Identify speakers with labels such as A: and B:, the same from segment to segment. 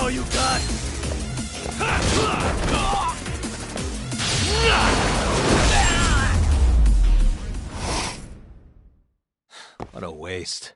A: all you got? What a waste.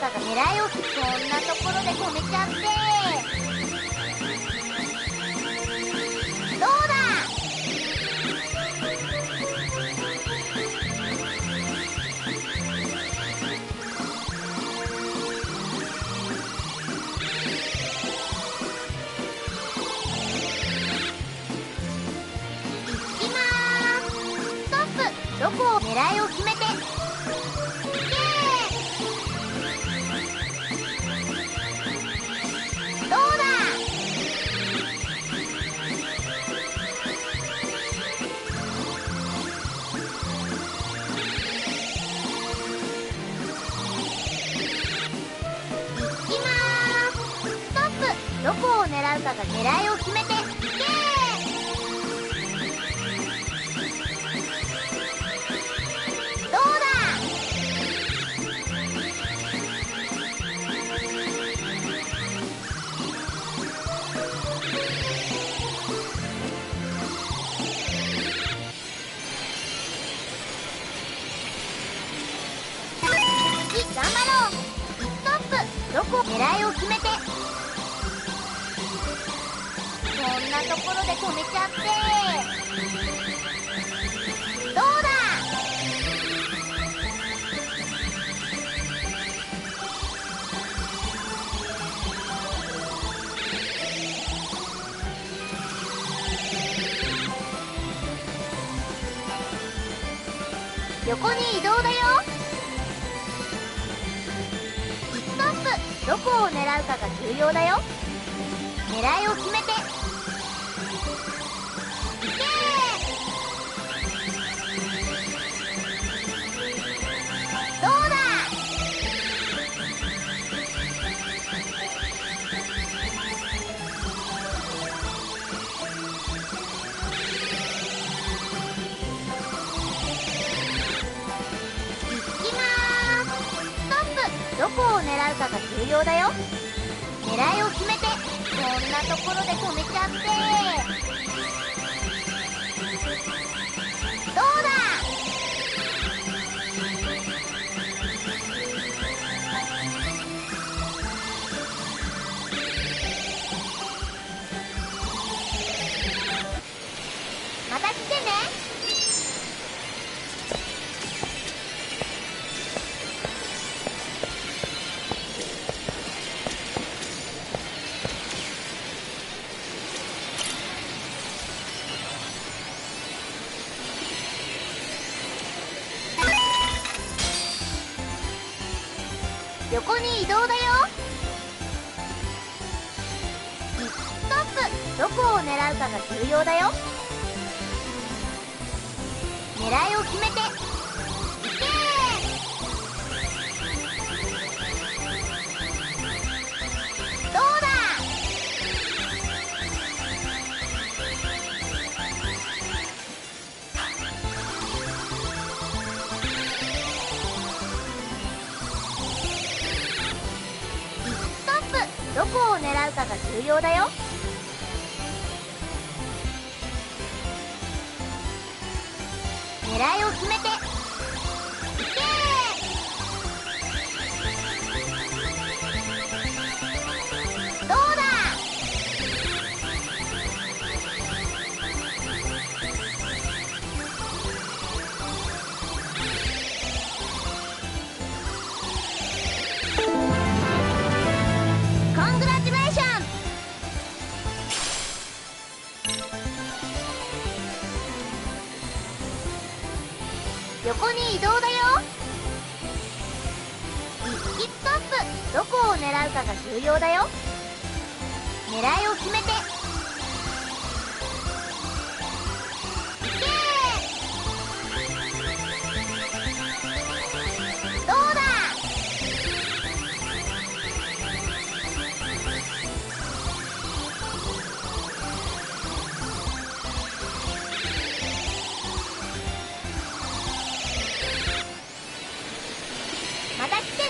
B: かが狙いをこんなところで止めちゃって。どうだ。行きまーす。ストップ。どこを狙いを決めて。どこを狙うかが狙いを決めて。どうだ。次頑張ろう。ストップ。どこ狙いを決めて。こんなところで止めちゃって。どうだ。横に移動だよ。ストップ。どこを狙うかが重要だよ。狙いを決めて。どうだ。行きまーす。ストップ。どこを狙うかが重要だよ。狙いを決めて。こんなところで止めちゃって。どうだ。また来てね。横に移動だよ。ストップ。どこを狙うかが重要だよ。狙いを決めて。どうだ。どこを狙うかが重要だよ。狙いを決めて。どうだ。コングラチュレーション。横に移動だよ。ストップ。どこを狙うかが重要だよ。狙いを決めて。どうだ。また来てね。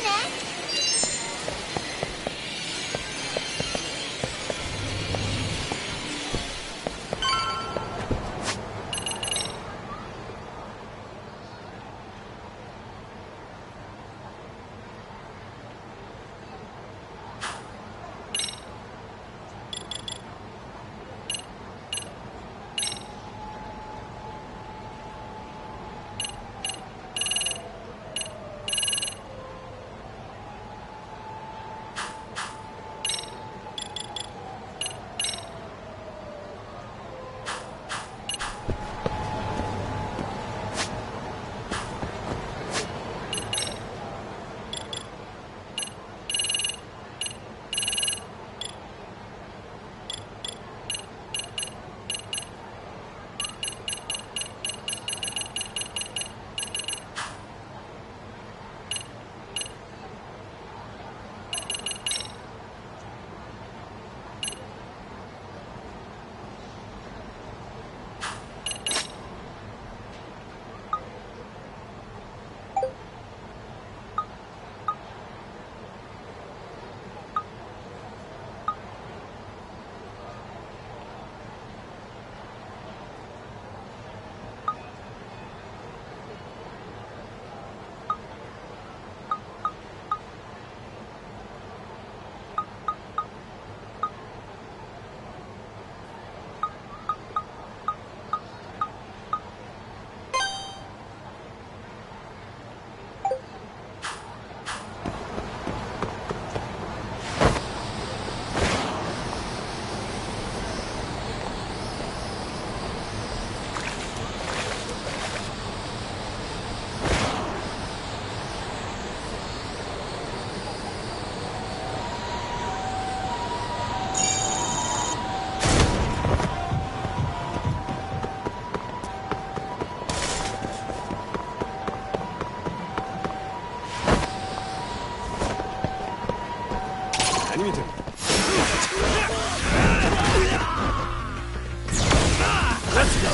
A: Let's go.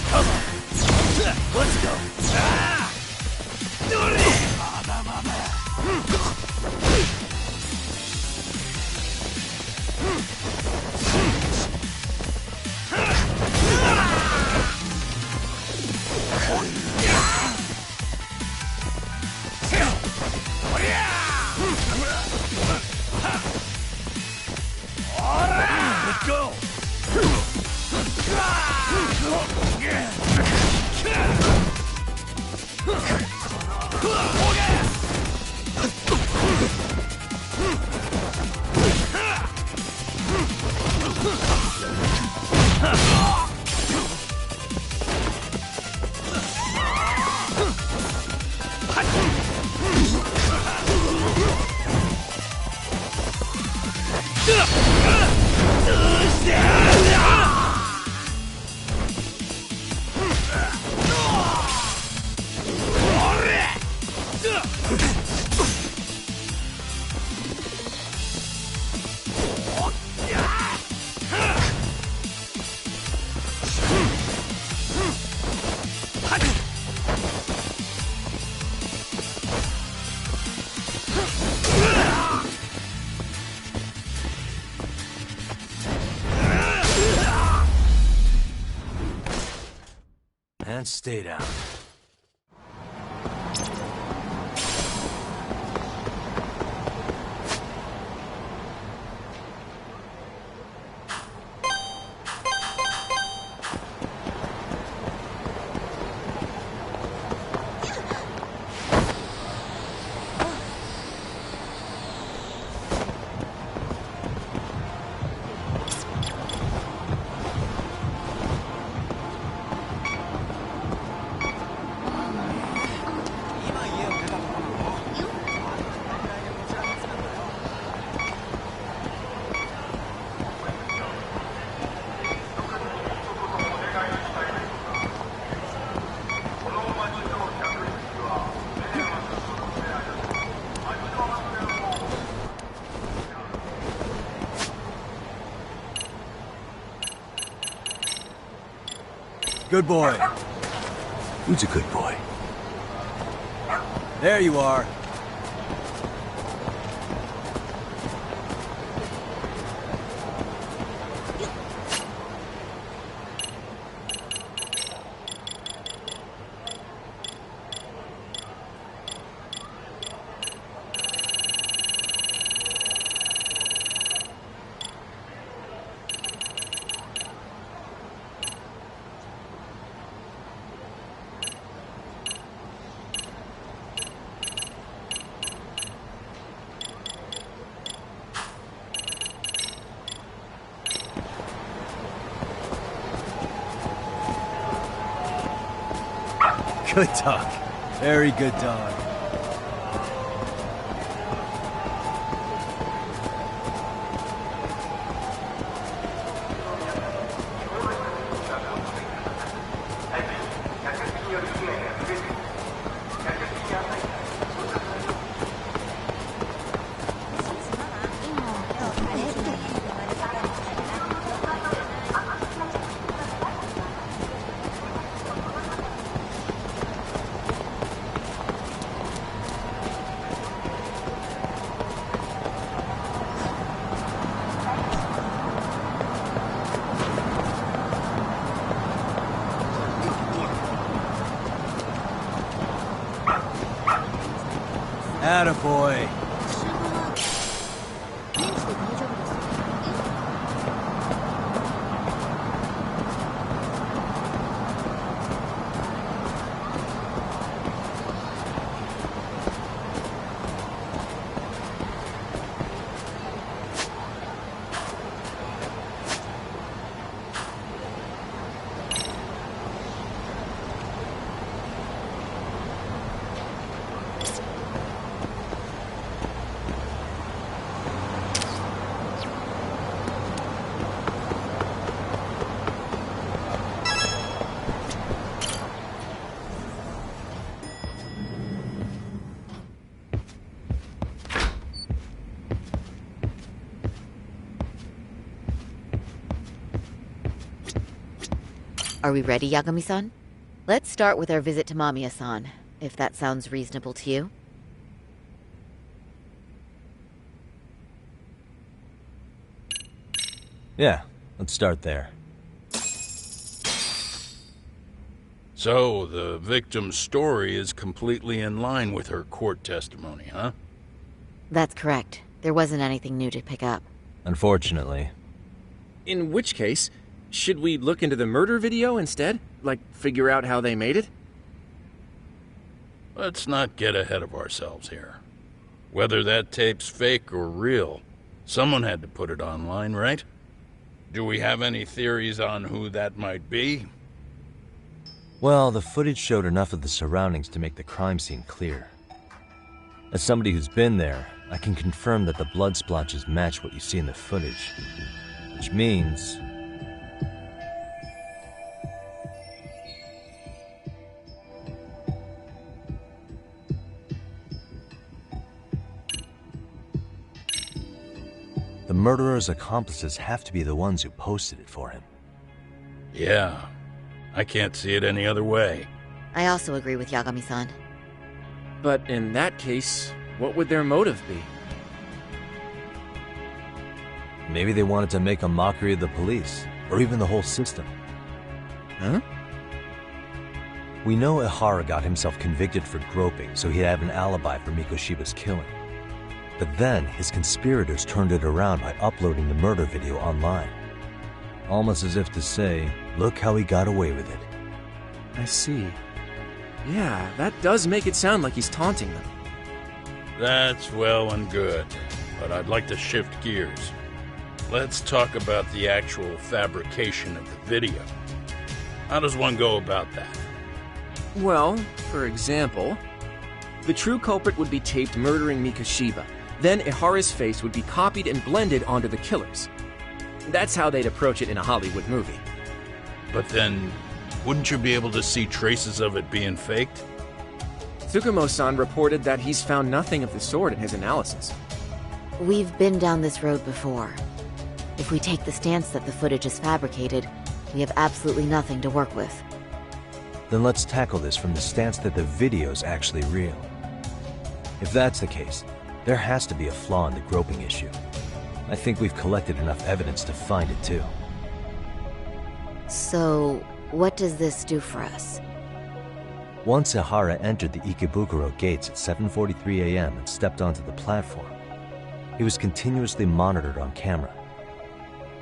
A: Come on. Let's go. Let's go. And stay down. Good boy. Who's a good boy? There you are. Good dog. Very good dog. Attaboy.
C: Are we ready, Yagami-san? Let's start with our visit to Mamiya-san, if that sounds reasonable to you.
A: Yeah, let's start there.
D: So, the victim's story is completely in line with her court testimony, huh?
C: That's correct. There wasn't anything new to pick up.
A: Unfortunately.
E: In which case, should we look into the murder video instead? Like, figure out how they made it?
D: Let's not get ahead of ourselves here. Whether that tape's fake or real, someone had to put it online, right? Do we have any theories on who that might be?
A: Well, the footage showed enough of the surroundings to make the crime scene clear. As somebody who's been there, I can confirm that the blood splotches match what you see in the footage. Which means... the murderer's accomplices have to be the ones who posted it for him.
D: Yeah, I can't see it any other way.
C: I also agree with Yagami-san.
E: But in that case, what would their motive be?
A: Maybe they wanted to make a mockery of the police, or even the whole system.
E: Huh?
A: We know Ihara got himself convicted for groping, so he'd have an alibi for Mikoshiba's killing. But then, his conspirators turned it around by uploading the murder video online. Almost as if to say, look how he got away with it.
E: I see. Yeah, that does make it sound like he's taunting them.
D: That's well and good, but I'd like to shift gears. Let's talk about the actual fabrication of the video. How does one go about that?
E: Well, for example, the true culprit would be taped murdering Mikoshiba. Then Ihara's face would be copied and blended onto the killers. That's how they'd approach it in a Hollywood movie.
D: But then, wouldn't you be able to see traces of it being faked?
E: Tsukumo-san reported that he's found nothing of the sort in his analysis.
C: We've been down this road before. If we take the stance that the footage is fabricated, we have absolutely nothing to work with.
A: Then let's tackle this from the stance that the video's actually real. If that's the case, there has to be a flaw in the groping issue. I think we've collected enough evidence to find it too.
C: So, what does this do for us?
A: Once Ihara entered the Ikebukuro gates at 7:43 a.m. and stepped onto the platform, he was continuously monitored on camera.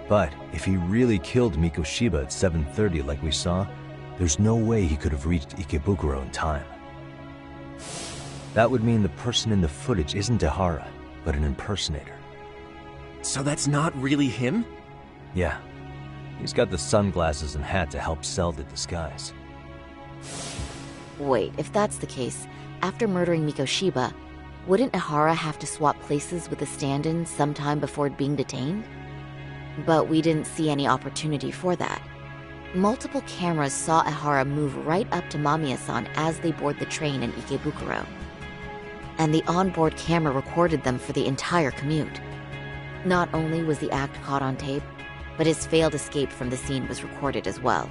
A: But if he really killed Mikoshiba at 7:30 like we saw, there's no way he could have reached Ikebukuro in time. That would mean the person in the footage isn't Ihara, but an impersonator.
E: So that's not really him?
A: Yeah. He's got the sunglasses and hat to help sell the disguise.
C: Wait, if that's the case, after murdering Mikoshiba, wouldn't Ihara have to swap places with the stand-in sometime before being detained? But we didn't see any opportunity for that. Multiple cameras saw Ihara move right up to Mamiya-san as they board the train in Ikebukuro. And the onboard camera recorded them for the entire commute. Not only was the act caught on tape, but his failed escape from the scene was recorded as well.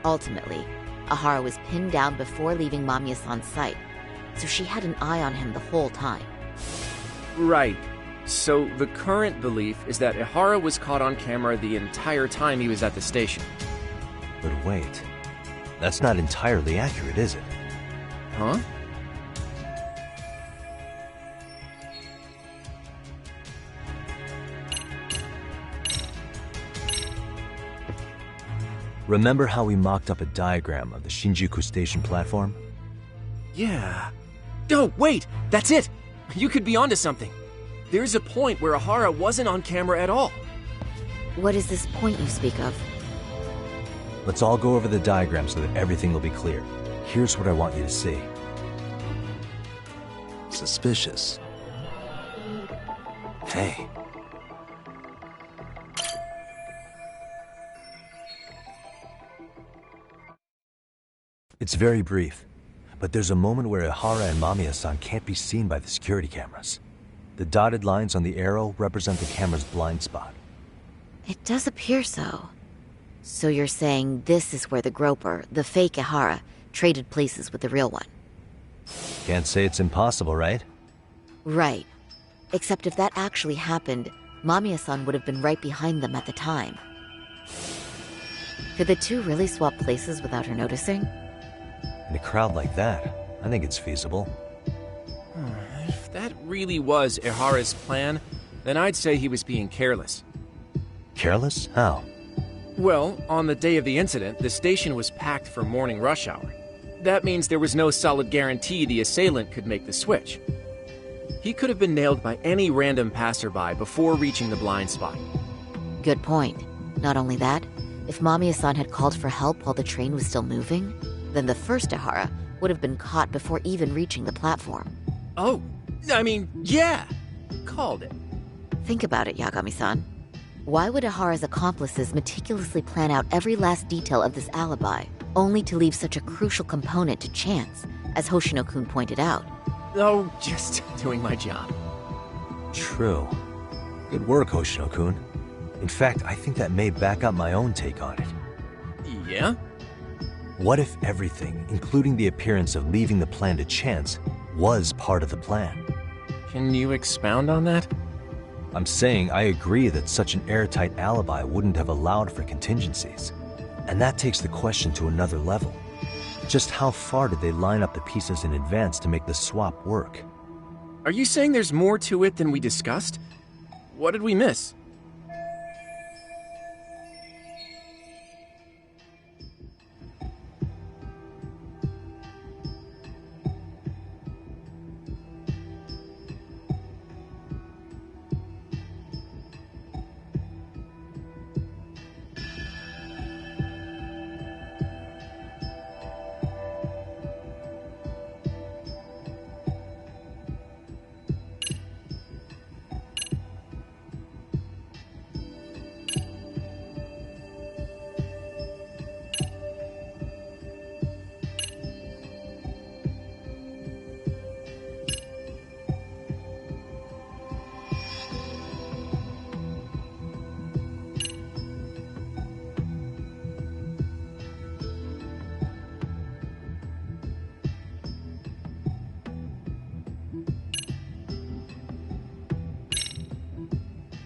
C: Ultimately, Ihara was pinned down before leaving Mamiya-san's sight, so she had an eye on him the whole time.
E: Right. So the current belief is that Ihara was caught on camera the entire time he was at the station.
A: But wait, that's not entirely accurate, is it?
E: Huh?
A: Remember how we mocked up a diagram of the Shinjuku station platform?
E: Yeah. Oh, wait! That's it! You could be onto something. There's a point where Ihara wasn't on camera at all.
C: What is this point you speak of?
A: Let's all go over the diagram so that everything will be clear. Here's what I want you to see. Suspicious. Hey. It's very brief, but there's a moment where Ihara and Mamiya-san can't be seen by the security cameras. The dotted lines on the arrow represent the camera's blind spot.
C: It does appear so. So you're saying this is where the groper, the fake Ihara, traded places with the real one?
A: Can't say it's impossible, right?
C: Right. Except if that actually happened, Mamiya-san would have been right behind them at the time. Could the two really swap places without her noticing?
A: In a crowd like that, I think it's feasible.
E: If that really was Ihara's plan, then I'd say he was being careless.
A: Careless? How?
E: Well, on the day of the incident, the station was packed for morning rush hour. That means there was no solid guarantee the assailant could make the switch. He could have been nailed by any random passerby before reaching the blind spot.
C: Good point. Not only that, if Mamiya-san had called for help while the train was still moving, then the first Ihara would have been caught before even reaching the platform.
E: Oh, I mean, yeah! Called it.
C: Think about it, Yagami-san. Why would Ihara's accomplices meticulously plan out every last detail of this alibi, only to leave such a crucial component to chance, as Hoshino-kun pointed out?
E: Oh, just doing my job.
A: True. Good work, Hoshino-kun. In fact, I think that may back up my own take on it.
E: Yeah?
A: What if everything, including the appearance of leaving the plan to chance, was part of the plan?
E: Can you expound on that?
A: I'm saying I agree that such an airtight alibi wouldn't have allowed for contingencies. And that takes the question to another level. Just how far did they line up the pieces in advance to make the swap work?
E: Are you saying there's more to it than we discussed? What did we miss?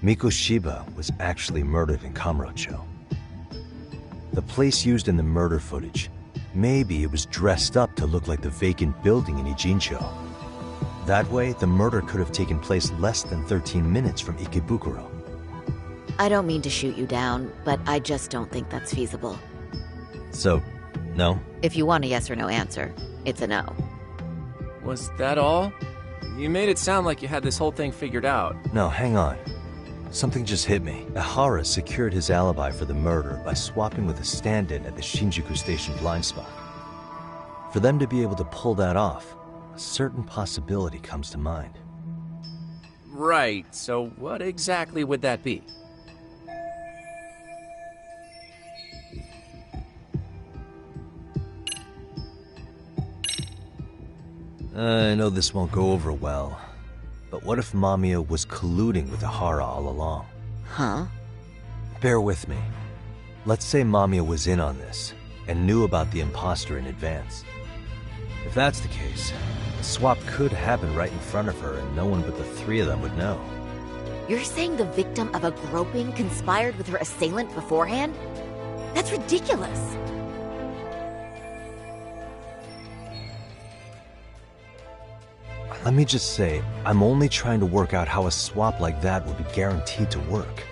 A: Mikoshiba was actually murdered in Kamurocho. The place used in the murder footage, maybe it was dressed up to look like the vacant building in Ijincho. That way, the murder could have taken place less than 13 minutes from Ikebukuro.
C: I don't mean to shoot you down, but I just don't think that's feasible.
A: So, no?
C: If you want a yes or no answer, it's a no.
E: Was that all? You made it sound like you had this whole thing figured out.
A: No, hang on. Something just hit me. Ihara secured his alibi for the murder by swapping with a stand-in at the Shinjuku Station blind spot. For them to be able to pull that off, a certain possibility comes to mind.
E: Right, so what exactly would that be?
A: I know this won't go over well, but what if Mamiya was colluding with Ihara all along?
C: Huh?
A: Bear with me. Let's say Mamiya was in on this, and knew about the imposter in advance. If that's the case, the swap could happen right in front of her and no one but the three of them would know.
C: You're saying the victim of a groping conspired with her assailant beforehand? That's ridiculous.
A: Let me just say, I'm only trying to work out how a swap like that would be guaranteed to work.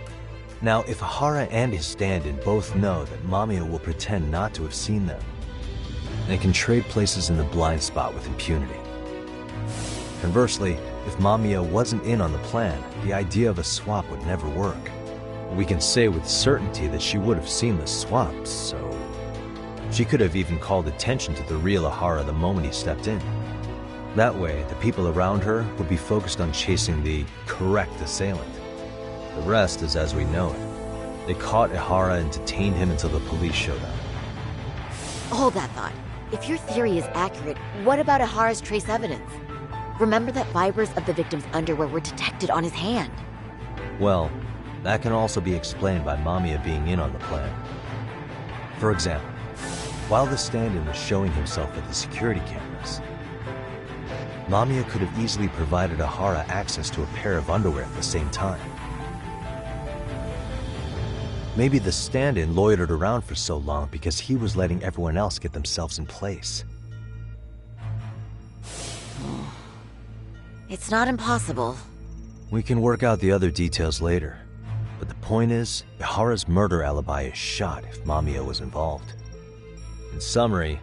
A: Now, if Ihara and his stand-in both know that Mamiya will pretend not to have seen them, they can trade places in the blind spot with impunity. Conversely, if Mamiya wasn't in on the plan, the idea of a swap would never work. We can say with certainty that she would have seen the swap, so she could have even called attention to the real Ihara the moment he stepped in. That way, the people around her would be focused on chasing the correct assailant. The rest is as we know it. They caught Ihara and detained him until the police showed up.
C: Hold that thought. If your theory is accurate, what about Ihara's trace evidence? Remember that fibers of the victim's underwear were detected on his hand.
A: Well, That can also be explained by Mamiya being in on the plan. For example, while the stand-in was showing himself at the security cameras, Mamiya could have easily provided Ahara access to a pair of underwear at the same time. Maybe the stand-in loitered around for so long because he was letting everyone else get themselves in place.
C: It's not impossible.
A: We can work out the other details later, but the point is, Ihara's murder alibi is shot if Mamiya was involved. In summary,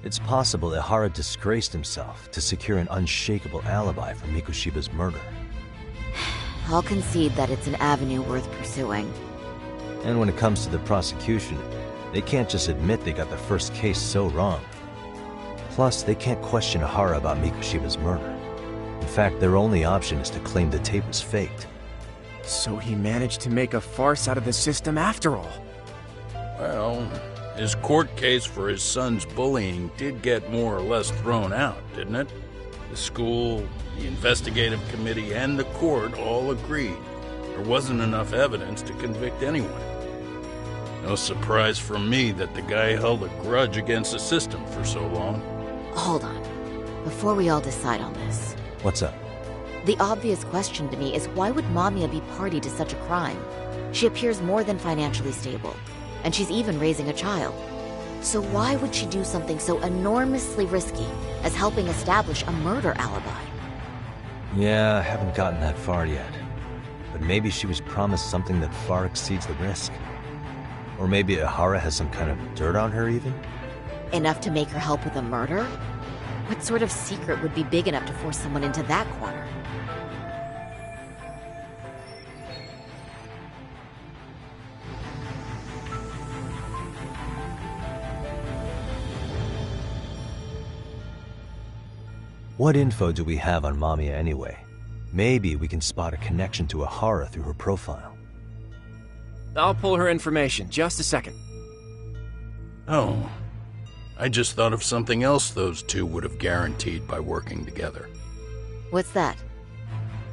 A: it's possible Ihara disgraced himself to secure an unshakable alibi for Mikoshiba's murder.
C: I'll concede that it's an avenue worth pursuing.
A: And when it comes to the prosecution, they can't just admit they got the first case so wrong. Plus, they can't question Ihara about Mikoshiba's murder. In fact, their only option is to claim the tape was faked.
E: So he managed to make a farce out of the system after all.
D: Well, his court case for his son's bullying did get more or less thrown out, didn't it? The school, the investigative committee, and the court all agreed there wasn't enough evidence to convict anyone. No surprise for me that the guy held a grudge against the system for so long.
C: Hold on. Before we all decide on this.
A: What's up?
C: The obvious question to me is why would Mamiya be party to such a crime? She appears more than financially stable, and she's even raising a child. So why would she do something so enormously risky as helping establish a murder alibi?
A: Yeah, I haven't gotten that far yet. But maybe she was promised something that far exceeds the risk. Or maybe Ihara has some kind of dirt on her even?
C: Enough to make her help with a murder? What sort of secret would be big enough to force someone into that corner?
A: What info do we have on Mamiya anyway? Maybe we can spot a connection to Ihara through her profile.
E: I'll pull her information. Just a second.
D: Oh, I just thought of something else those two would have guaranteed by working together.
C: What's that?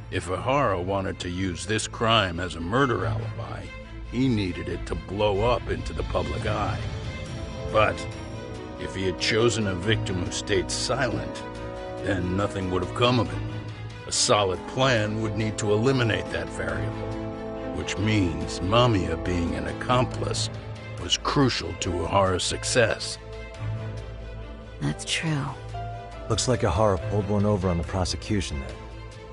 D: If Ihara wanted to use this crime as a murder alibi, he needed it to blow up into the public eye. But if he had chosen a victim who stayed silent, then nothing would have come of it. A solid plan would need to eliminate that variable, which means Mamiya being an accomplice was crucial to Ihara's success.
C: That's true.
A: Looks like Ihara pulled one over on the prosecution then.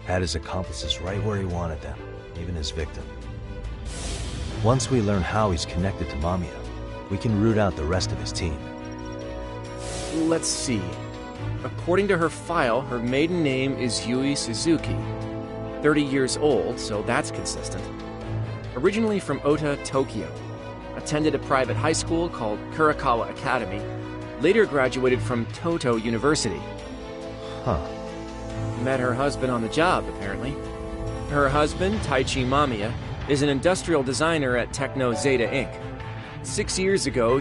A: Had his accomplices right where he wanted them, even his victim. Once we learn how he's connected to Mamiya, we can root out the rest of his team.
E: Let's see. According to her file, her maiden name is Yui Suzuki. 30 years old, so that's consistent. Originally from Ota, Tokyo. Attended a private high school called Kurakawa Academy. Later graduated from Toto University.
A: Huh.
E: Met her husband on the job, apparently. Her husband, Taichi Mamiya, is an industrial designer at Techno Zeta Inc. 6 years ago,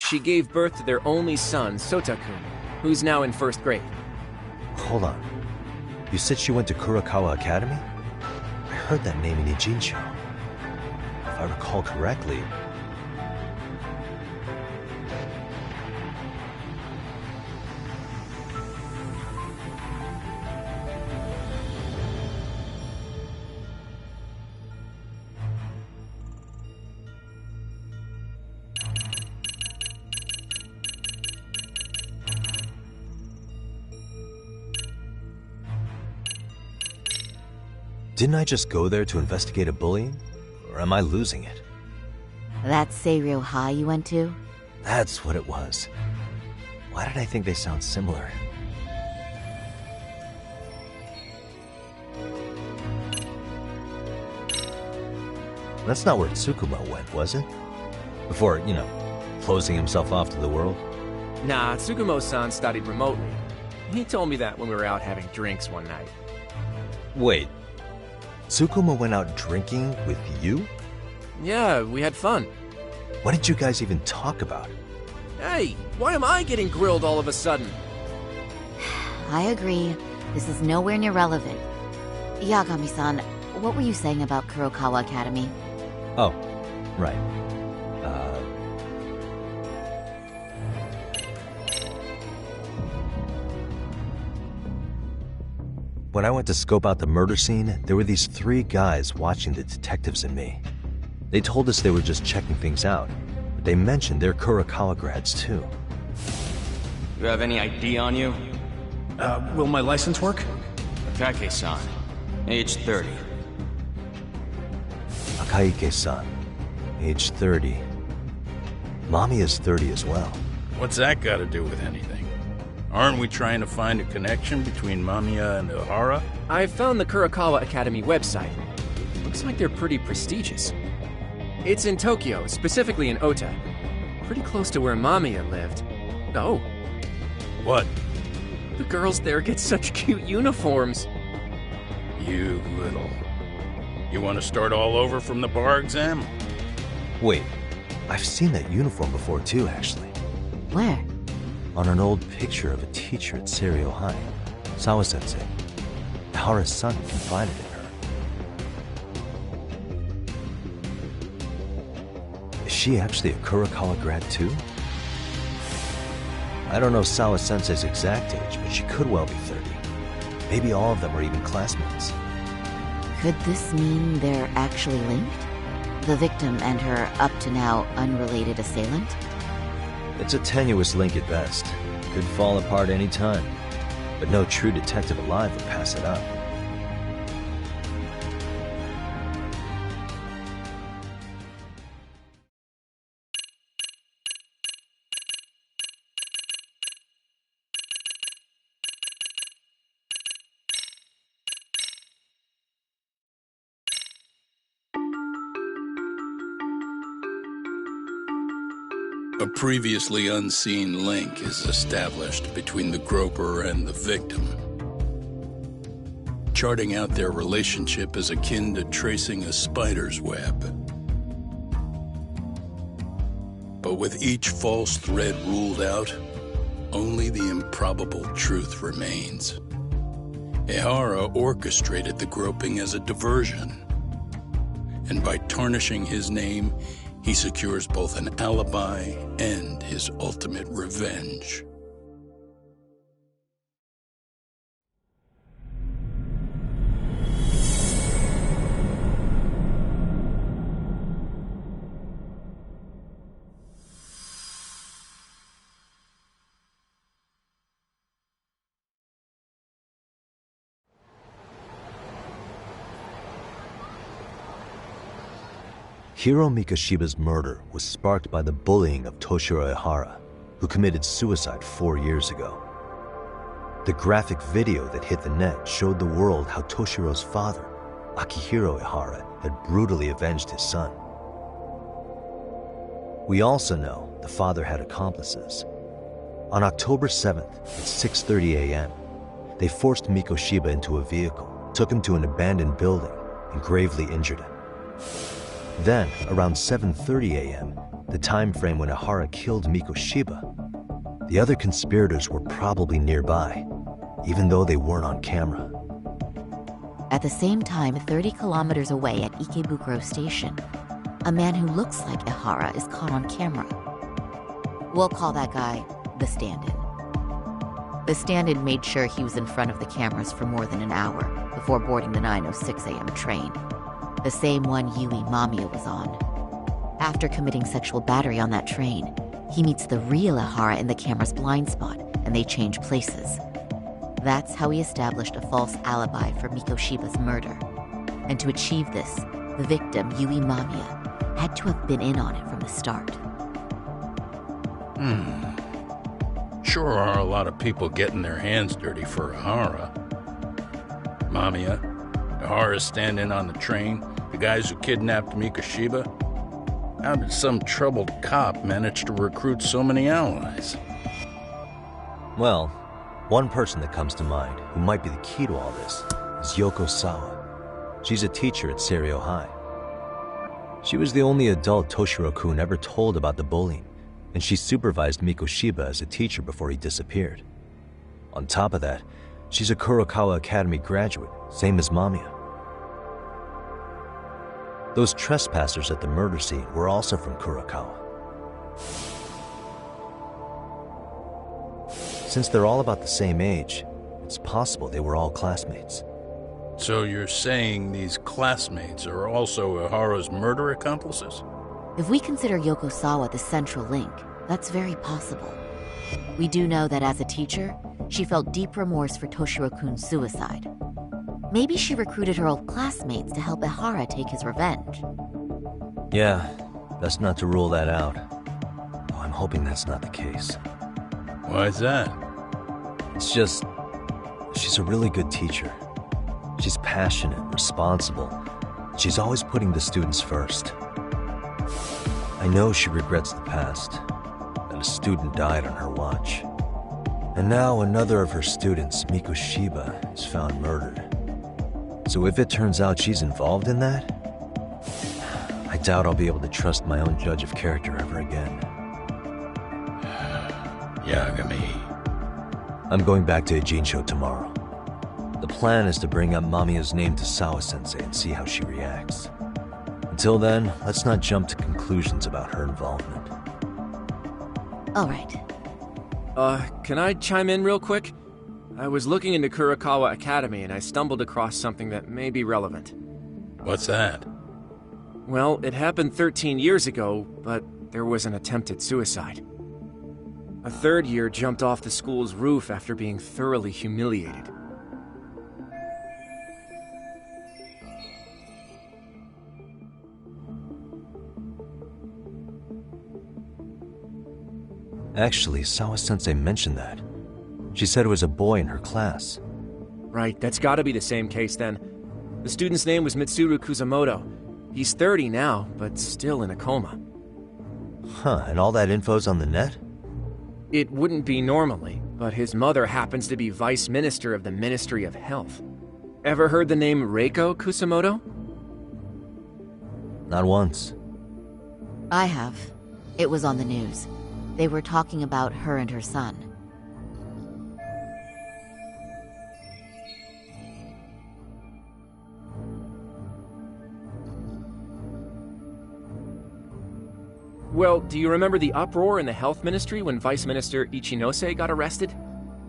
E: She gave birth to their only son, Sotakun, who's now in 1st grade.
A: Hold on. You said she went to Kurakawa Academy? I heard that name in Ijincho. If I recall correctly... Didn't I just go there to investigate a bullying? Or am I losing it?
C: That Seiryo High you went to?
A: That's what it was. Why did I think they sound similar? That's not where Tsukumo went, was it? Before, closing himself off to the world?
E: Nah, Tsukumo-san studied remotely. He told me that when we were out having drinks one night.
A: Wait. Tsukumo went out drinking with you?
E: Yeah, we had fun.
A: What did you guys even talk about?
E: Hey, why am I getting grilled all of a sudden?
C: I agree. This is nowhere near relevant. Yagami-san, what were you saying about Kurokawa Academy?
A: Oh, right. When I went to scope out the murder scene, there were these 3 guys watching the detectives and me. They told us they were just checking things out, but they mentioned they're Kurakawa grads too.
F: You have any ID on you?
G: Will my license work?
F: Akake-san, age 30.
A: Akaike-san, age 30. Mommy is 30 as well.
D: What's that got to do with anything? Aren't we trying to find a connection between Mamiya and Ihara?
E: I found the Kurakawa Academy website. Looks like they're pretty prestigious. It's in Tokyo, specifically in Ota. Pretty close to where Mamiya lived. Oh.
D: What?
E: The girls there get such cute uniforms.
D: You little... You want to start all over from the bar exam?
A: Wait, I've seen that uniform before too, actually.
C: Where?
A: On an old picture of a teacher at Seiryo High, Sawa-sensei. Ihara's son confided in her. Is she actually a Kurakawa grad too? I don't know Sawa-sensei's exact age, but she could well be 30. Maybe all of them are even classmates.
C: Could this mean they're actually linked? The victim and her up-to-now unrelated assailant?
A: It's a tenuous link at best. Could fall apart any time. But no true detective alive would pass it up.
D: A previously unseen link is established between the groper and the victim. Charting out their relationship is akin to tracing a spider's web. But with each false thread ruled out, only the improbable truth remains. Ihara orchestrated the groping as a diversion, and by tarnishing his name, he secures both an alibi and his ultimate revenge.
A: Hiro Mikoshiba's murder was sparked by the bullying of Toshiro Ihara, who committed suicide 4 years ago. The graphic video that hit the net showed the world how Toshiro's father, Akihiro Ihara, had brutally avenged his son. We also know the father had accomplices. On October 7th at 6:30 a.m., they forced Mikoshiba into a vehicle, took him to an abandoned building, and gravely injured him. Then, around 7:30 a.m., the time frame when Ihara killed Mikoshiba, the other conspirators were probably nearby, even though they weren't on camera.
C: At the same time, 30 kilometers away at Ikebukuro Station, a man who looks like Ihara is caught on camera. We'll call that guy the stand-in. The stand-in made sure he was in front of the cameras for more than an hour before boarding the 9:06 a.m. train, the same one Yui Mamiya was on. After committing sexual battery on that train, he meets the real Ihara in the camera's blind spot, and they change places. That's how he established a false alibi for Mikoshiba's murder. And to achieve this, the victim, Yui Mamiya, had to have been in on it from the start.
D: Sure are a lot of people getting their hands dirty for Ihara. Mamiya, Ihara's stand-in on the train, the guys who kidnapped Mikoshiba. How did some troubled cop manage to recruit so many allies?
A: Well, one person that comes to mind who might be the key to all this is Yoko Sawa. She's a teacher at Seiryo High. She was the only adult Toshiro-kun ever told about the bullying, and she supervised Mikoshiba as a teacher before he disappeared. On top of that, she's a Kurokawa Academy graduate, same as Mamiya. Those trespassers at the murder scene were also from Kurokawa. Since they're all about the same age, it's possible they were all classmates.
D: So you're saying these classmates are also Ihara's murder accomplices?
C: If we consider Yoko Sawa the central link, that's very possible. We do know that as a teacher, she felt deep remorse for Toshiro-kun's suicide. Maybe she recruited her old classmates to help Ihara take his revenge.
A: Yeah, best not to rule that out. Though I'm hoping that's not the case.
D: Why's that?
A: It's just, she's a really good teacher. She's passionate, responsible. She's always putting the students first. I know she regrets the past, that a student died on her watch. And now another of her students, Mikoshiba, is found murdered. So if it turns out she's involved in that, I doubt I'll be able to trust my own judge of character ever again.
D: Yagami.
A: I'm going back to Ijincho tomorrow. The plan is to bring up Mamiya's name to Sawa-sensei and see how she reacts. Until then, let's not jump to conclusions about her involvement.
C: All right.
E: Can I chime in real quick? I was looking into Kurokawa Academy and I stumbled across something that may be relevant.
D: What's that?
E: Well, it happened 13 years ago, but there was an attempted suicide. A third year jumped off the school's roof after being thoroughly humiliated.
A: Actually, Sawa-sensei mentioned that. She said it was a boy in her class.
E: Right, that's gotta be the same case then. The student's name was Mitsuru Kusamoto. He's 30 now, but still in a coma.
A: Huh, and all that info's on the net?
E: It wouldn't be normally, but his mother happens to be Vice Minister of the Ministry of Health. Ever heard the name Reiko Kusamoto?
A: Not once.
C: I have. It was on the news. They were talking about her and her son.
E: Well, do you remember the uproar in the health ministry when Vice Minister Ichinose got arrested?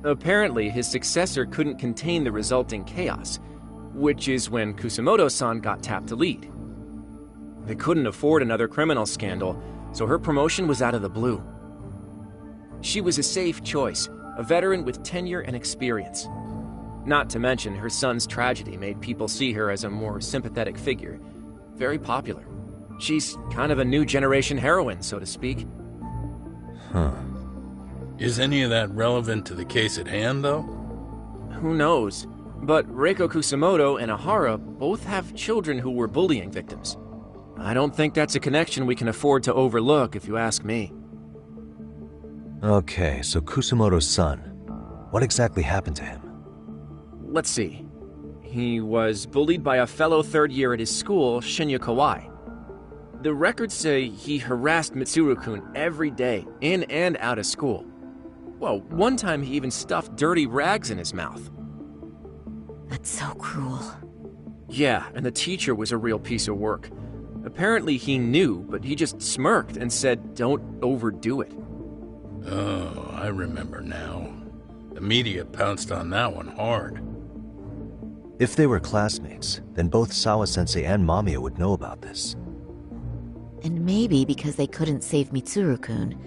E: Apparently, his successor couldn't contain the resulting chaos, which is when Kusamoto-san got tapped to lead. They couldn't afford another criminal scandal, so her promotion was out of the blue. She was a safe choice, a veteran with tenure and experience. Not to mention, her son's tragedy made people see her as a more sympathetic figure. Very popular. She's kind of a new generation heroine, so to speak.
A: Huh.
D: Is any of that relevant to the case at hand, though?
E: Who knows? But Reiko Kusamoto and Ihara both have children who were bullying victims. I don't think that's a connection we can afford to overlook, if you ask me.
A: Okay, so Kusamoto's son. What exactly happened to him?
E: Let's see. He was bullied by a fellow third year at his school, Shinya Kawai. The records say he harassed Mitsuru-kun every day, in and out of school. Well, one time he even stuffed dirty rags in his mouth.
C: That's so cruel.
E: Yeah, and the teacher was a real piece of work. Apparently he knew, but he just smirked and said, "Don't overdo it."
D: Oh, I remember now. The media pounced on that one hard.
A: If they were classmates, then both Sawa-sensei and Mamiya would know about this.
C: And maybe because they couldn't save Mitsuru-kun,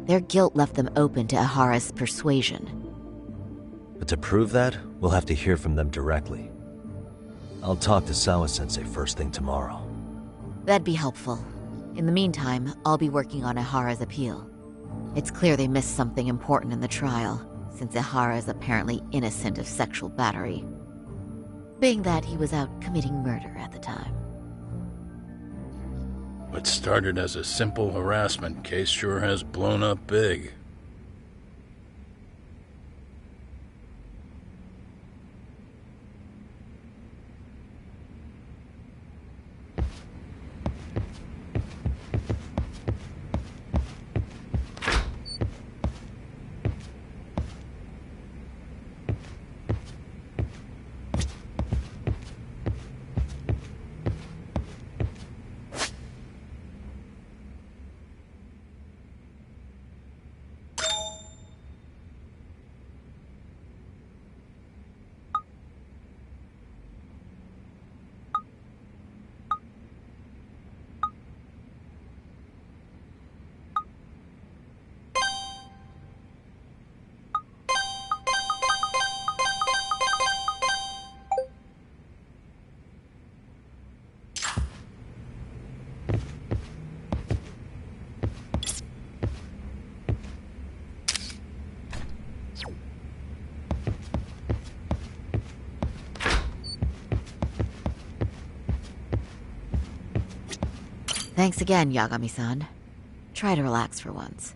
C: their guilt left them open to Ihara's persuasion.
A: But to prove that, we'll have to hear from them directly. I'll talk to Sawa-sensei first thing tomorrow.
C: That'd be helpful. In the meantime, I'll be working on Ihara's appeal. It's clear they missed something important in the trial, since Ihara is apparently innocent of sexual battery, being that he was out committing murder at the time.
D: What started as a simple harassment case sure has blown up big.
C: Thanks again, Yagami-san. Try to relax for once.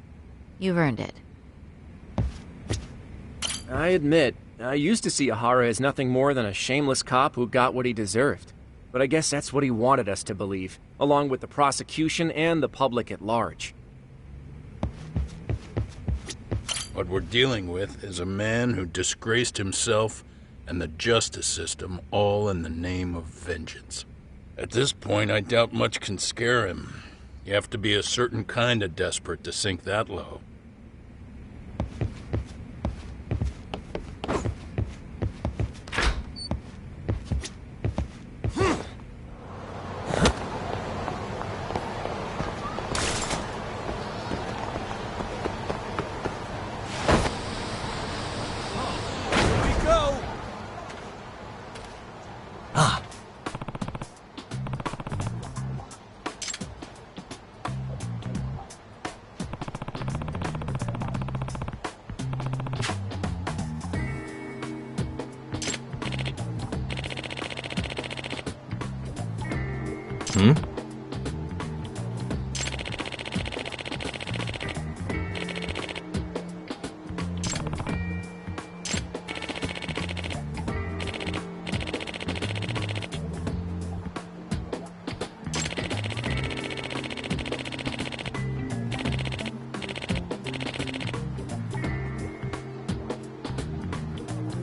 C: You've earned it.
E: I admit, I used to see Ihara as nothing more than a shameless cop who got what he deserved. But I guess that's what he wanted us to believe, along with the prosecution and the public at large.
D: What we're dealing with is a man who disgraced himself and the justice system, all in the name of vengeance. At this point, I doubt much can scare him. You have to be a certain kind of desperate to sink that low.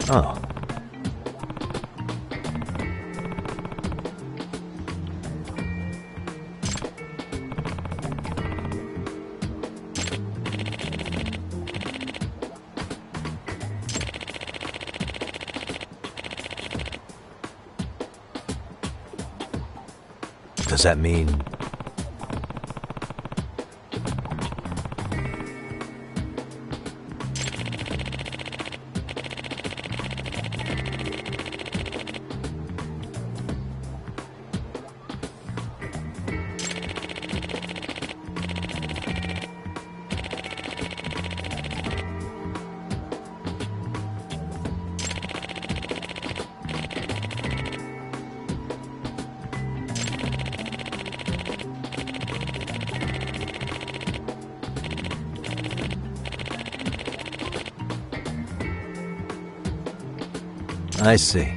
A: Oh. Does that mean... I see.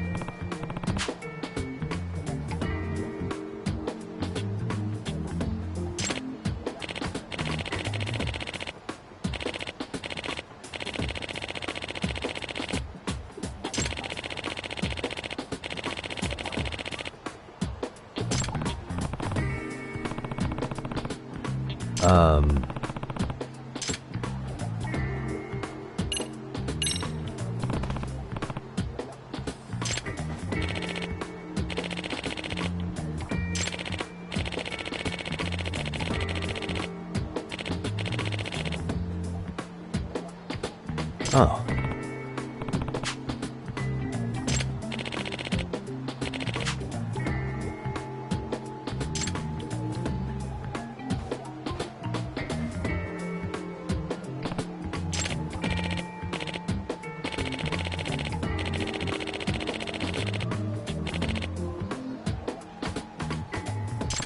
A: Oh.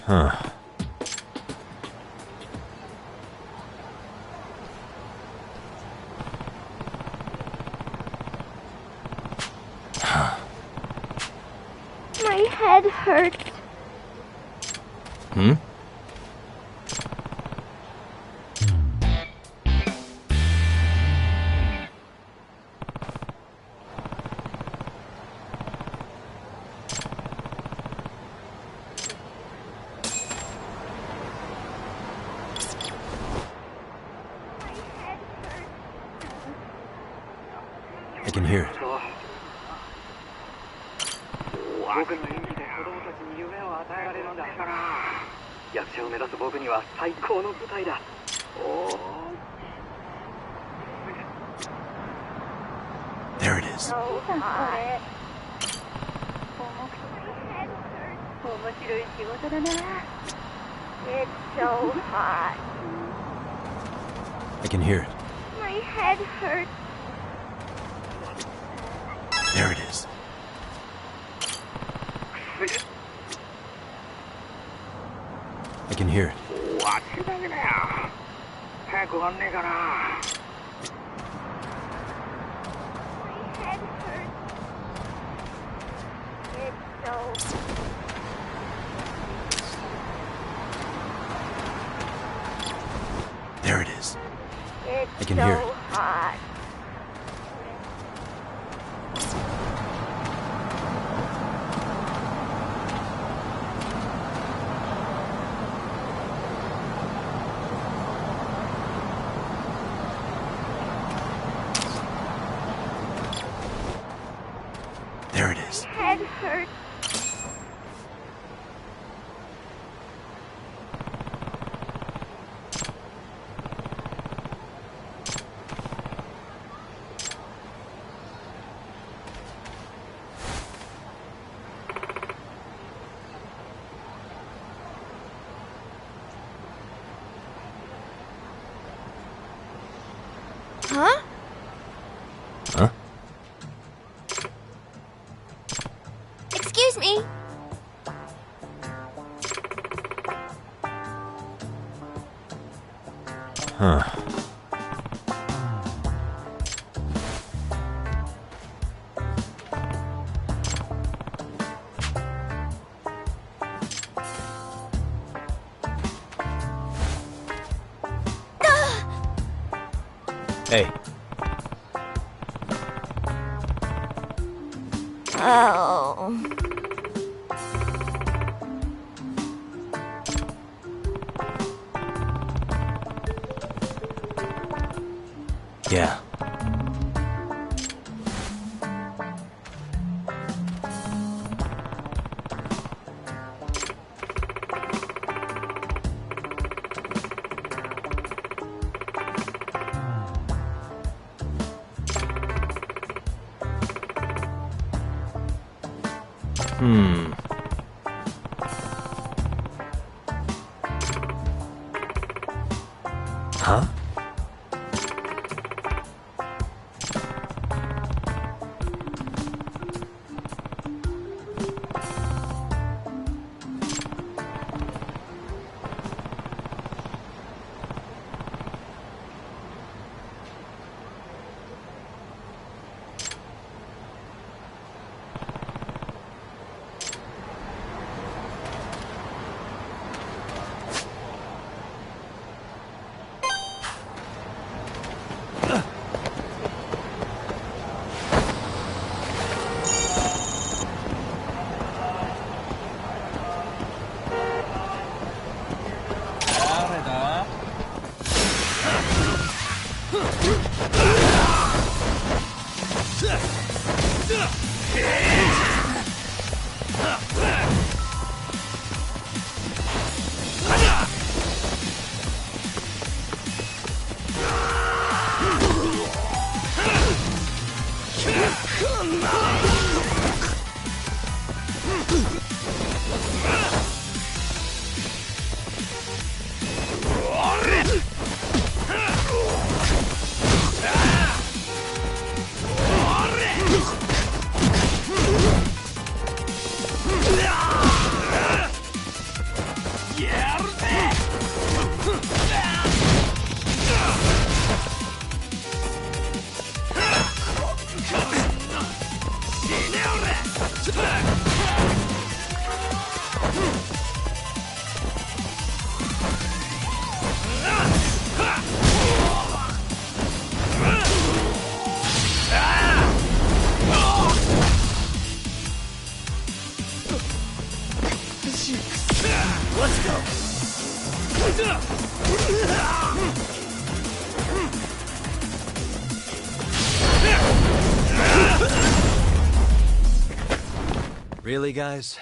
A: Huh.
B: My head hurts.
A: Hmm? I can hear it.
H: 僕の演技で子供たちに夢を与えられるんだから役者を目指す僕には最高の舞台だ。
A: There it is.
B: 面白い仕事だな。It's so hot.
A: I can hear it.
B: My head hurts.
A: There it is. I can hear it.
H: わっちだけだよ。早く終わんねえかな。
B: My head hurts. It's so.
A: There it is.
B: It's
A: I can
B: so
A: hear it.
B: hot.
A: There it is.
B: Head hurts. Huh?
A: Huh?
B: Excuse me.
A: Huh. Hey.
B: Oh.
A: Yeah. Huh? Really, guys?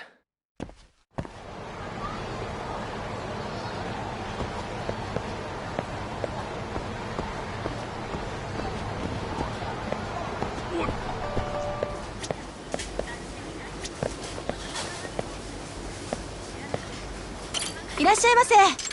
B: いらっしゃいませ。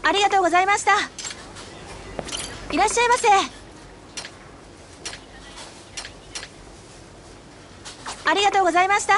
B: ありがとうございました。いらっしゃいませ。ありがとうございました。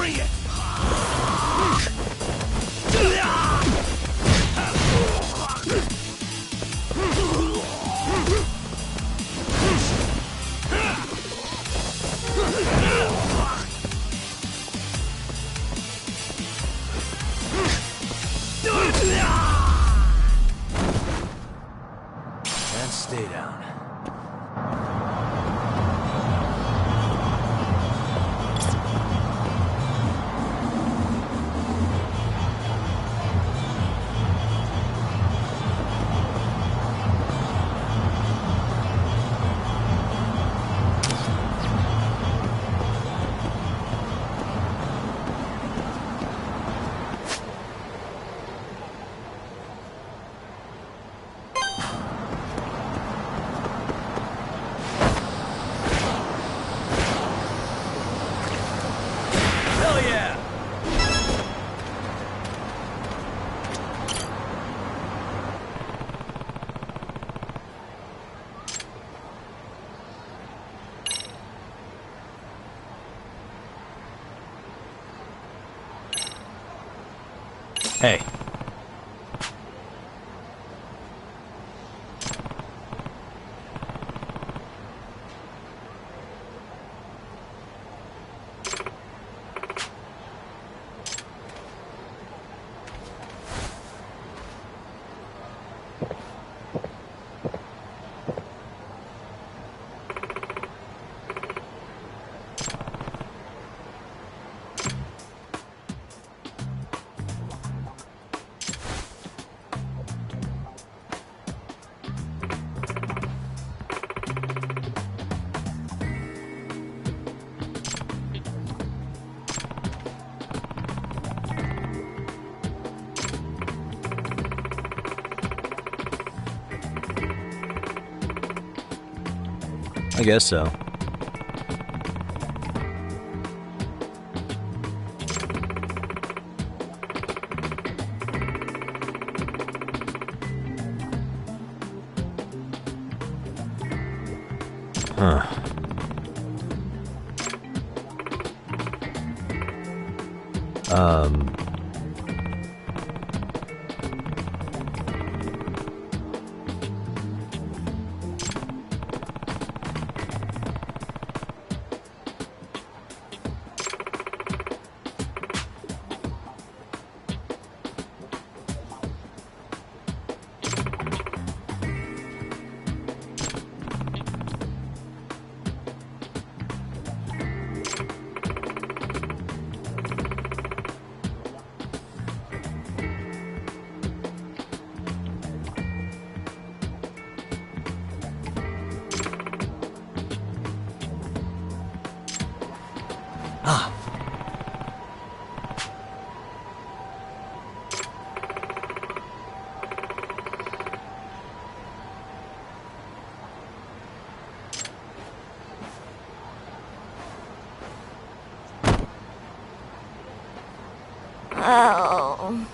I: Bring it!
A: And stay down.
I: Hell yeah!
A: Hey. I guess so. Huh. Ah.
C: Oh.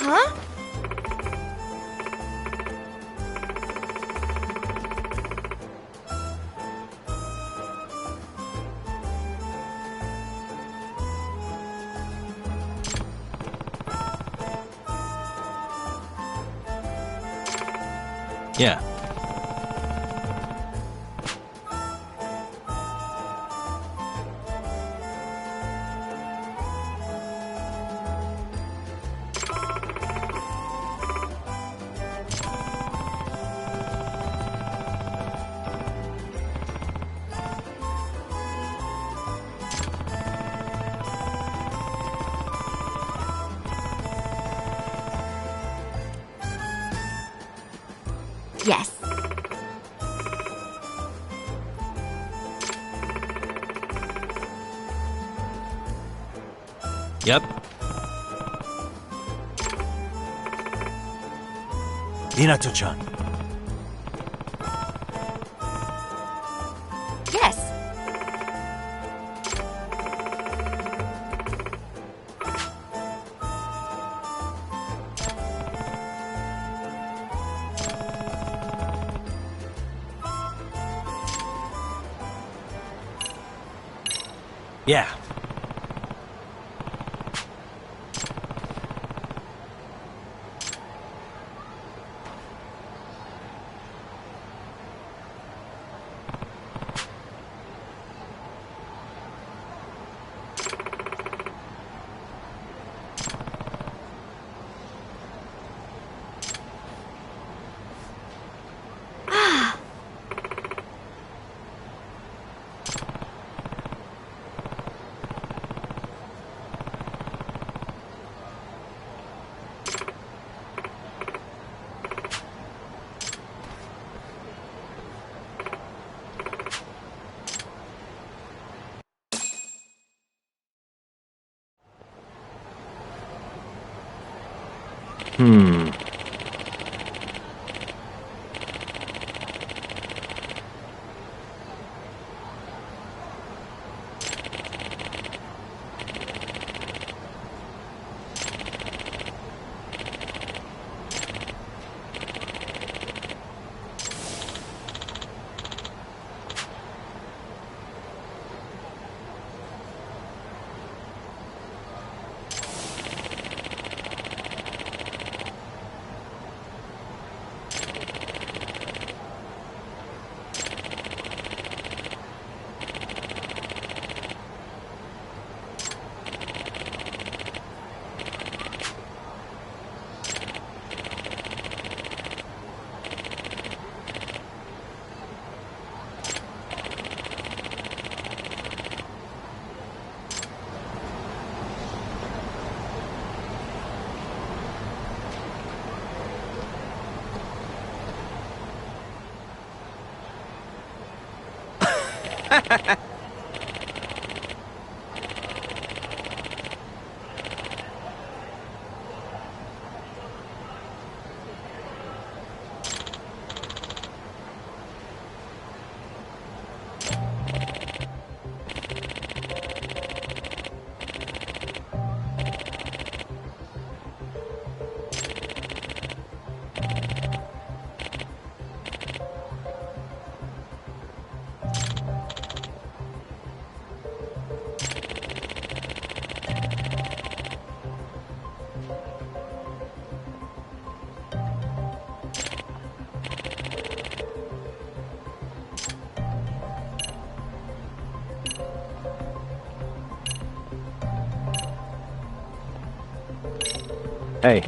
C: Huh?
A: Yeah.
C: Yes.
A: Yep. Minato-chan.
C: Yes.
A: Yeah. Hey.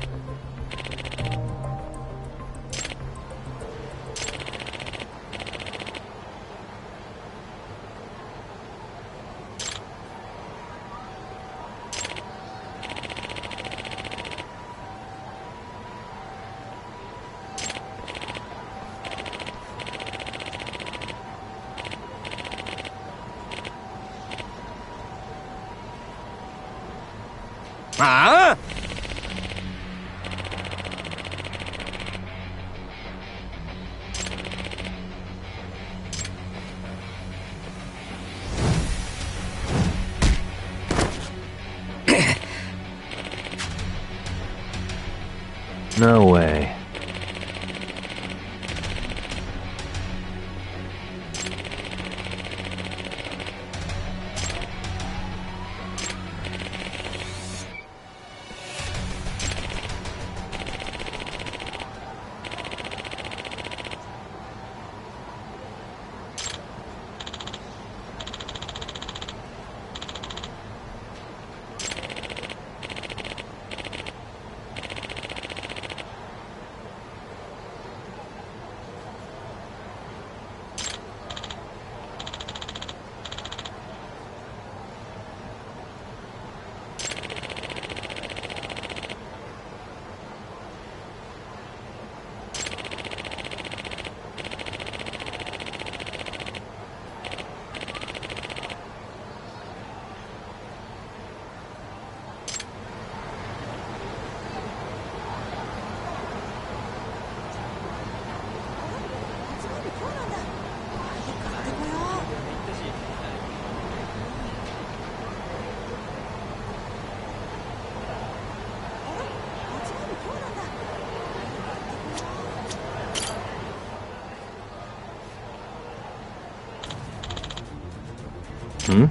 E: Ah!
A: No way. Hmm?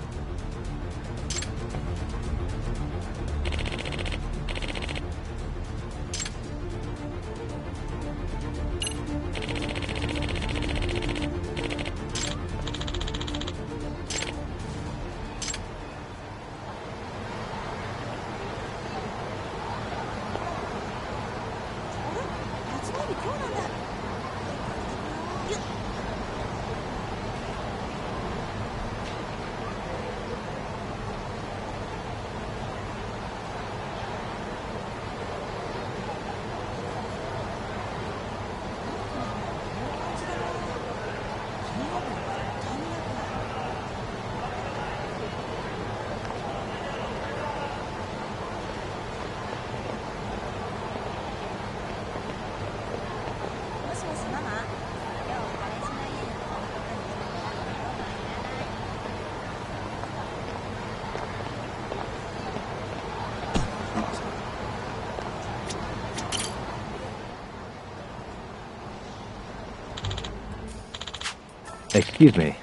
A: Excuse me.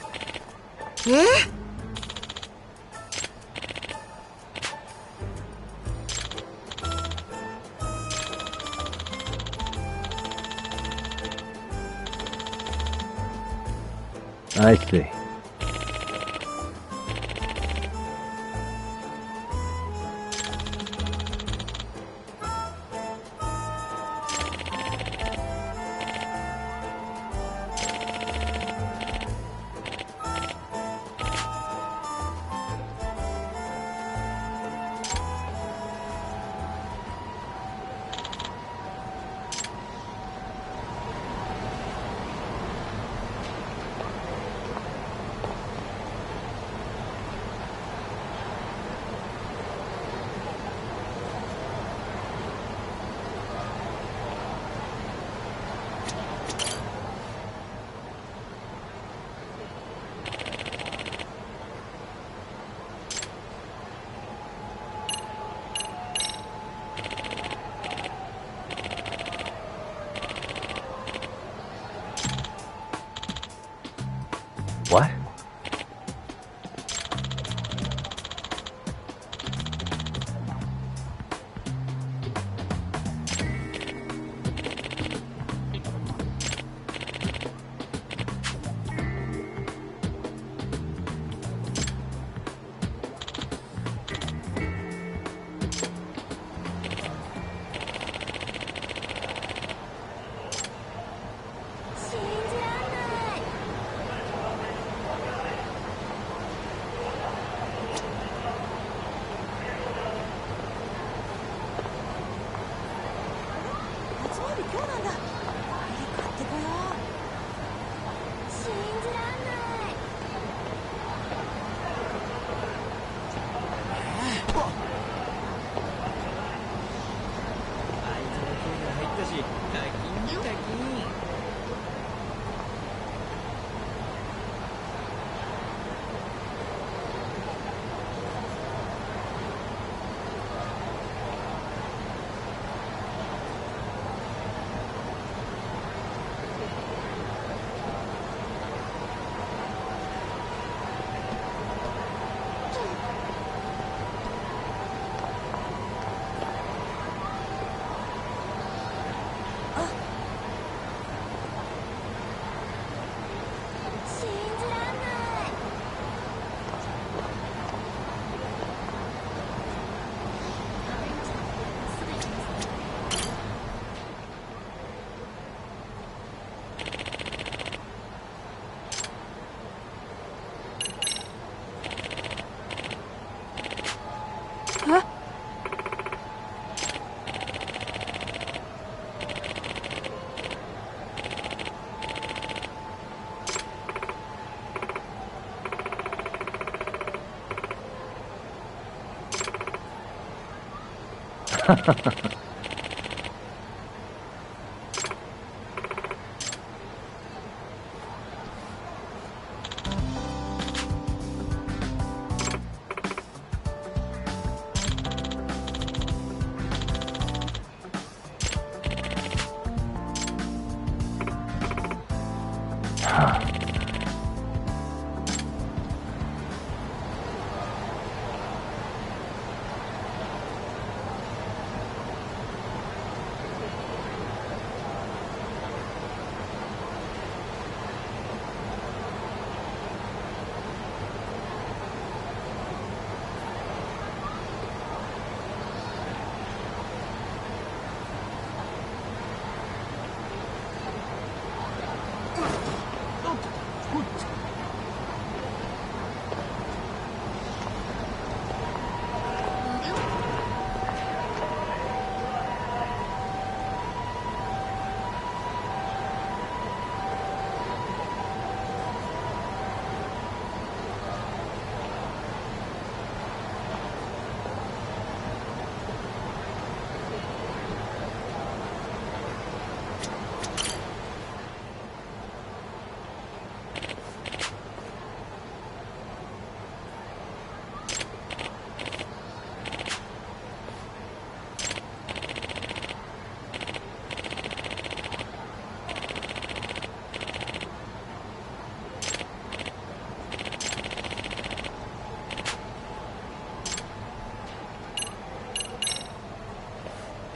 A: I see. What?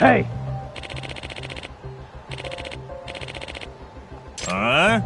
G: Hey!
I: Huh?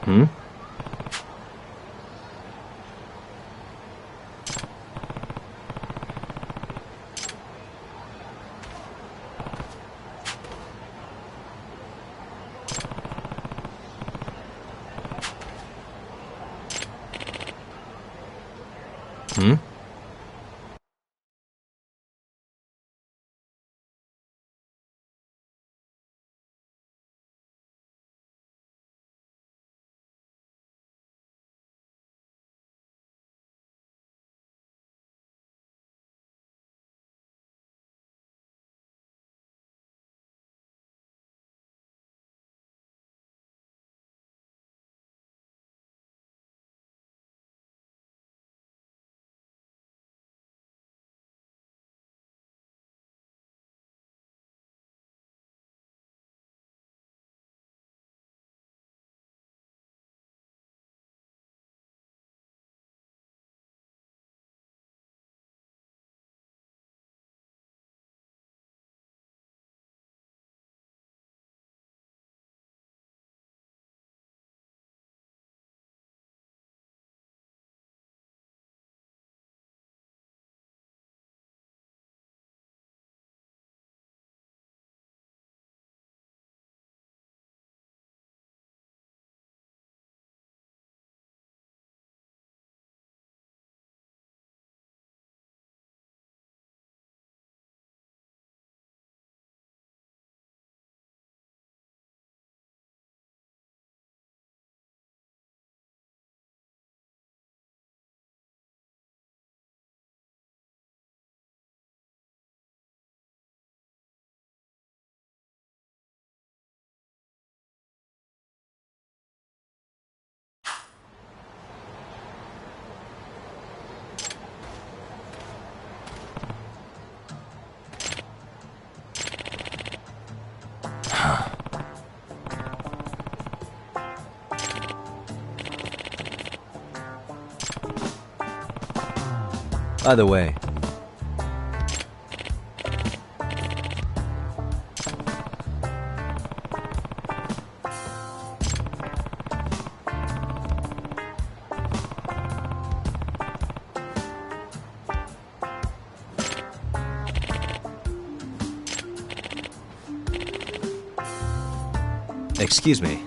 A: Hmm? Hmm? By the way, excuse me.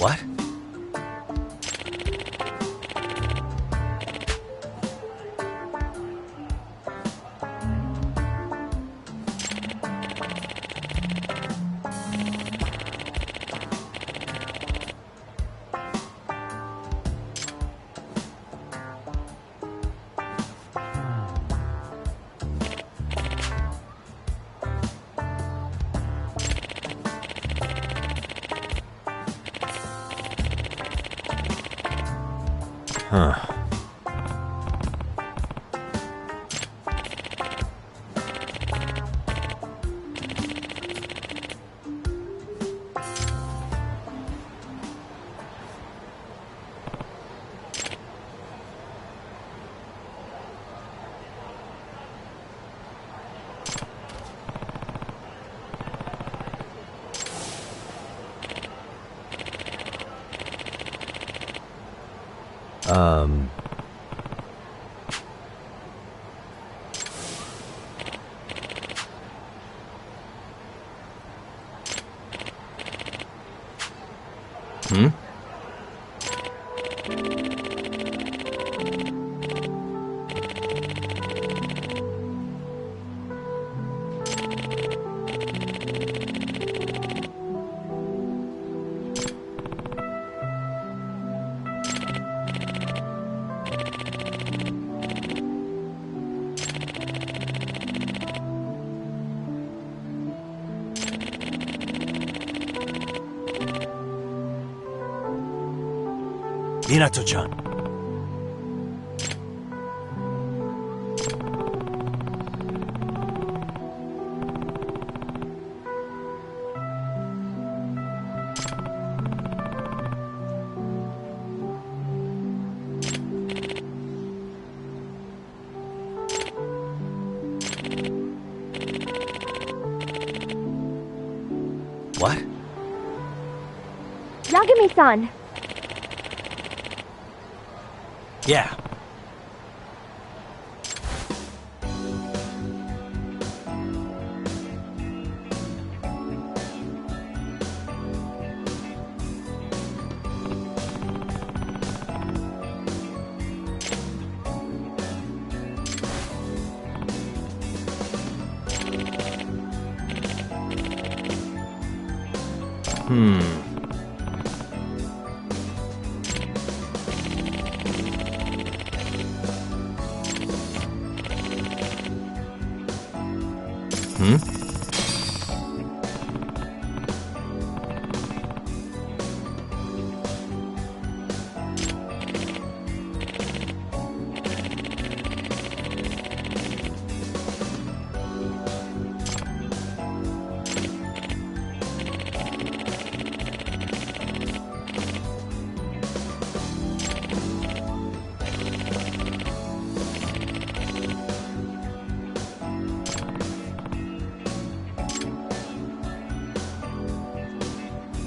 A: What? Huh. Hmm? Minato-chan. What?
I: Yagami-san!
A: Yeah.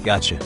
A: Gotcha.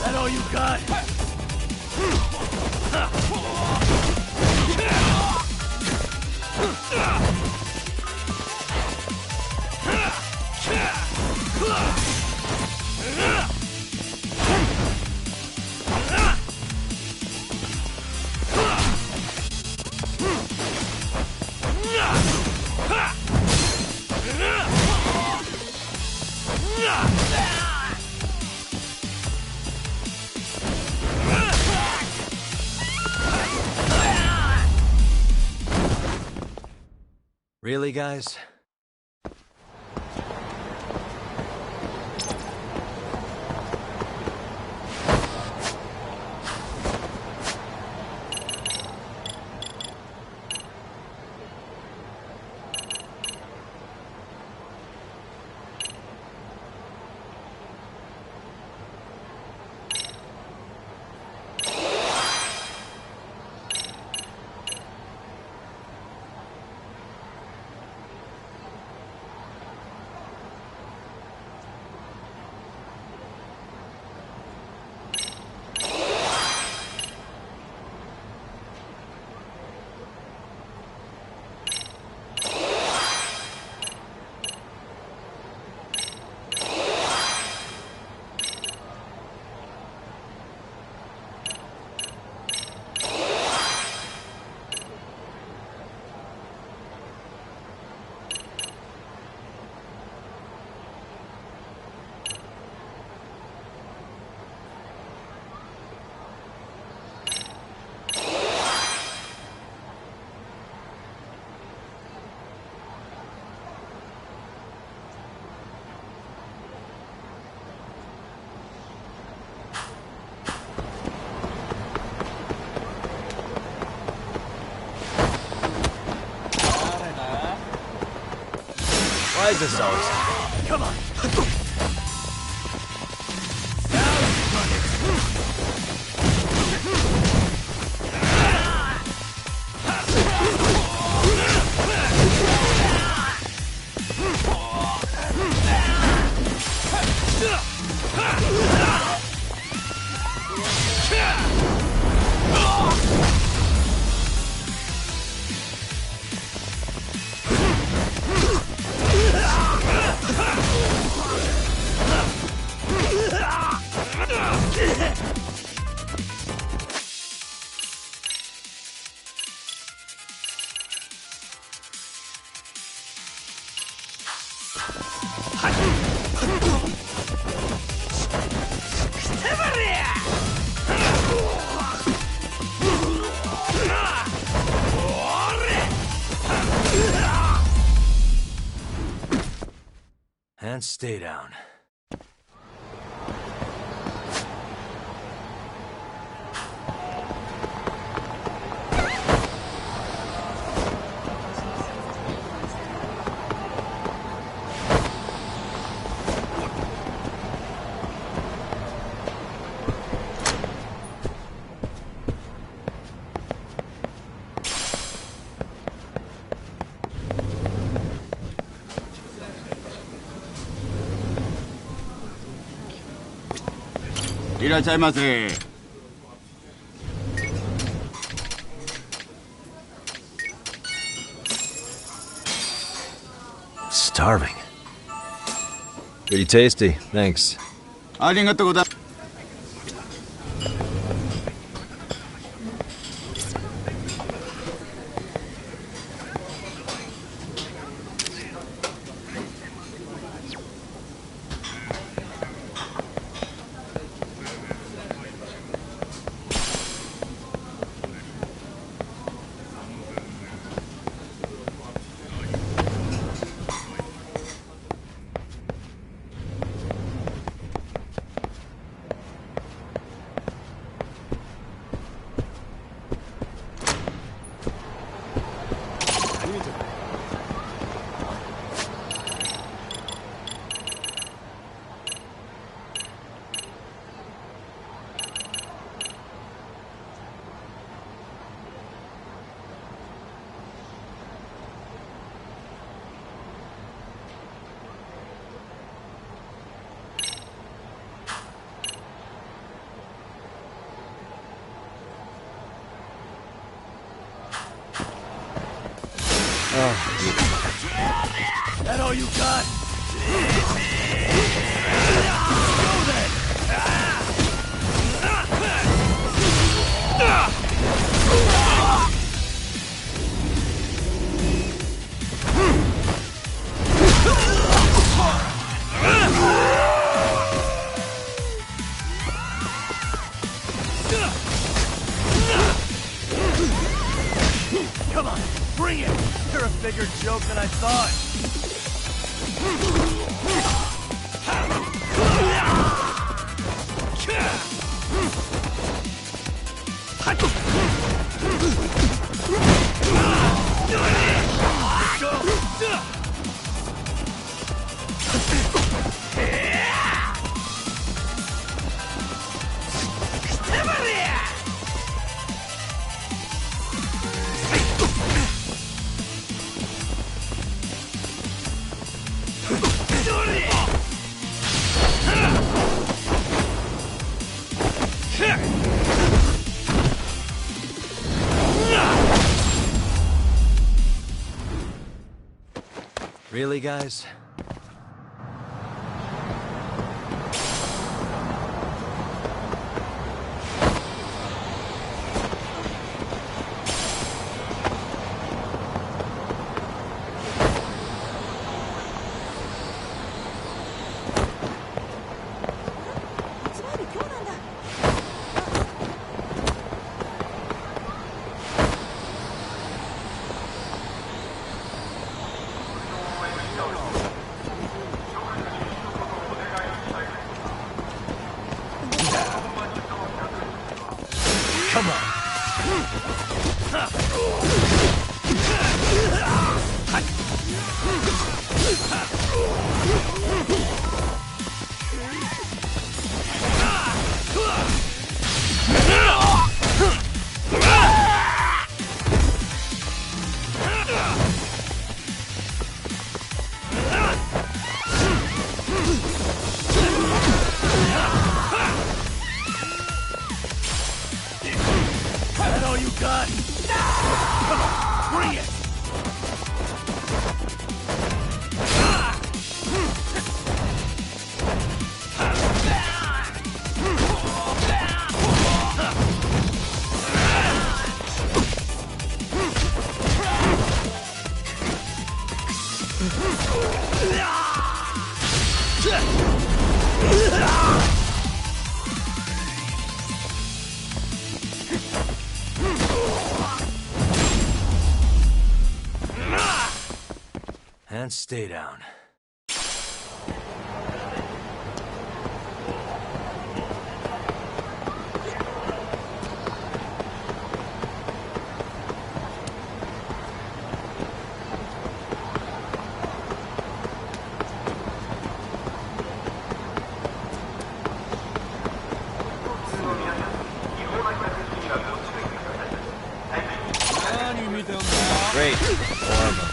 I: That all you got?
A: Really, guys? Why is this always happening?
G: Come on.
A: And stay down. Starving. Pretty tasty, thanks.
G: That all you got? Come on, bring it! You're a bigger joke than I thought.
A: Really, guys? And stay down.
I: Great. Horrible.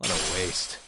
A: What a waste.